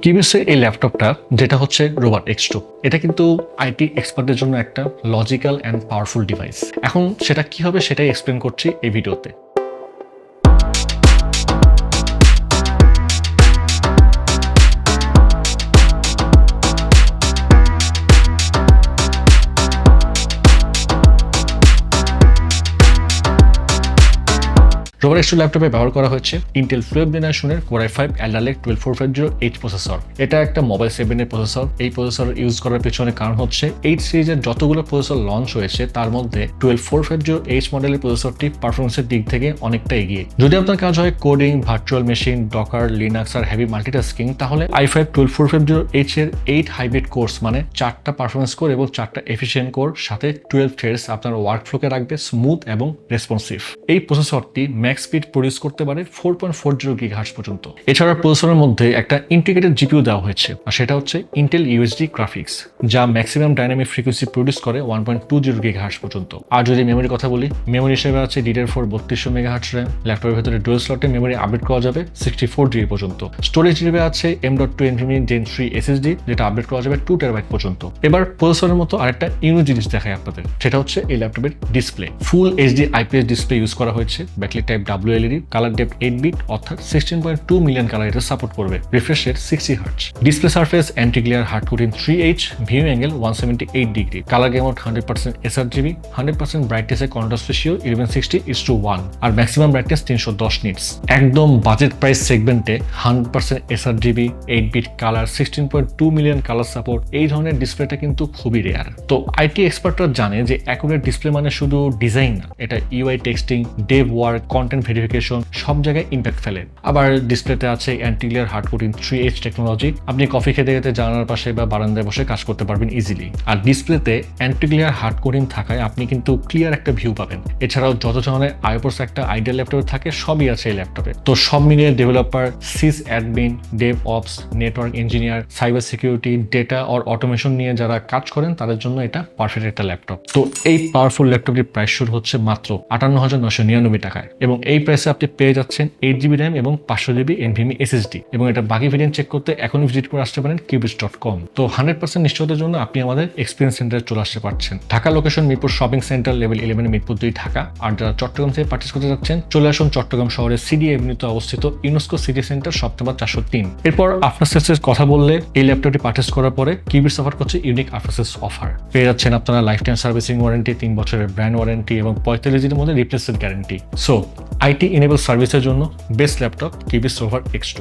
কিউবিসের এই ল্যাপটপটা যেটা হচ্ছে রোবট X2, এটা কিন্তু আইটি এক্সপার্টদের জন্য একটা লজিক্যাল অ্যান্ড পাওয়ারফুল ডিভাইস। এখন সেটা কি হবে সেটাই এক্সপ্লেন করছি এই ভিডিওতে। রোবট X2 ল্যাপটপে ব্যবহার করা হয়েছে ইন্টেল 12th জেনারেশনের Core i5 Alder Lake 12450H processor. এটা একটা মোবাইল সেগমেন্টের প্রসেসর। এই প্রসেসর ইউজ করার পেছনে কারণ হচ্ছে 8 সিরিজের যতগুলো প্রসেসর লঞ্চ হয়েছে তার মধ্যে 12450H মডেলের প্রসেসরটি পারফরমেন্সের দিক থেকে অনেকটা এগিয়ে। যদি আপনার কাজ হয় coding, virtual machine, Docker, Linux আর হেভি মাল্টিটাস্কিং, তাহলে i5 12450H এর 8 হাইব্রিড কোর্স মানে 4টা পারফরমেন্স কোর এবং 4টা এফিশিয়েন্ট কোর সাথে 12 থ্রেডস আপনার ওয়ার্কফ্লোকে রাখবে স্মুথ এবং রেসপন্সিভ। এই প্রসেসরটি ম্যাক্স স্পিড প্রডিউস করতে পারে 4.40 GHz পর্যন্ত। এছাড়া প্রসেসরের মধ্যে একটা ইন্টিগ্রেটেড জিপিইউ দেওয়া হয়েছে, আর সেটা হচ্ছে ইন্টেল UHD গ্রাফিক্স, যা ম্যাক্সিমাম ডাইনামিক ফ্রিকোয়েন্সি প্রডিউস করে 1.20 GHz পর্যন্ত। আর যদি মেমোরির কথা বলি, মেমোরি হিসেবে আছে DDR4 3200 MHz র্যাম। ল্যাপটপের ভেতরে ডুয়াল স্লটে মেমোরি আপডেট করা যাবে 64 GB পর্যন্ত। স্টোরেজ হিসেবে আছে M.2 NVMe Gen 3 SSD, যেটা আপডেট করা যাবে 2 TB পর্যন্ত। এবার প্রসেসরের মতো আরেকটা ইউনিক জিনিস দেখায় আপনাদের, সেটা হচ্ছে এই ল্যাপটপের display. Full HD IPS display use করা হয়েছে, backlight type WLED, colour depth 8 bit অর্থাৎ 16.2 মিলিয়ন কালার এটা সাপোর্ট করবে, refresh rate 60 Hz। Display surface anti glare hard coating 3H, view angle 178 degree, colour gamut 100% sRGB, 100% ব্রাইটনেসে contrast ratio 1160:1 আর maximum brightness 310 nits. একদম budget price সেগমেন্টে 100% sRGB, 8 bit colour, 16.2 million colour support, এই ধরনের ডিসপ্লেটা কিন্তু খুবই রেয়ার। তো আইটি এক্সপার্টরা জানে যে অ্যাকুরেট ডিসপ্লে মানে শুধু ডিজাইন না, এটা UI texting, Dave work, content verification সব জায়গায় ইম্প্যাক্ট ফেলে। আবার ডিসপ্লেতে আছে anti glare hard coating 3H technology. আপনি কফি খেতে খেতে জানালার পাশে বা বারান্দায় বসে কাজ করতে পারবেন ইজিলি। আর ডিসপ্লেতে অ্যান্টি গ্লেয়ার হার্ড কোটিং থাকায় আপনি কিন্তু ক্লিয়ার একটা ভিউ পাবেন। এছাড়াও যত ধরনের আইওএস একটা আইডিয়াল ল্যাপটপে থাকে সবই আছে এই ল্যাপটপে। তো সব মিলিয়ে developer, sysadmin, DevOps, network engineer, cyber security, data আর অটোমেশন নিয়ে যারা কাজ করেন তাদের জন্য এটা পারফেক্ট একটা ল্যাপটপ। তো এই পাওয়ারফুল ল্যাপটপটির প্রাইস শুরু হচ্ছে মাত্র 58,999 টাকায়, এবং এই প্রাইসে আপনি পেয়ে যাচ্ছেন 8GB র্যাম এবং 500GB NVMe SSD। এবং এটা বাকি ভেরিয়েন্ট চেক করতে এখনই ভিজিট করে আসতে পারেন qubits.com। তো 100% নিশ্চয়তার জন্য আপনি আমাদের এক্সপিরিয়েন্স সেন্টারে চলে আসতে পারছেন। Dhaka location Mirpur shopping centre, level 11 Mirpur 2 Dhaka. আর যারা চট্টগ্রাম থেকে পার্চেস করতে যাচ্ছেন চলে আসুন চট্টগ্রাম শহরের সিডি এভিনিউতে অবস্থিত UNESCO city centre, shop number 403। এরপর আফটার সেলসের কথা বললে, এই ল্যাপটপটি পার্চেস করার পরে কিউবিটস অফার করছে ইউনিক আফটার সেলস অফার। পেয়ে যাচ্ছেন আপনারা লাইফ টাইম সার্ভিসিং ওয়ারেন্টি, 3 বছরের ব্র্যান্ড ওয়ারেন্টি এবং 45 দিনের মধ্যে replacement guarantee. So IT enable সার্ভিসের জন্য best laptop cubits rover X2।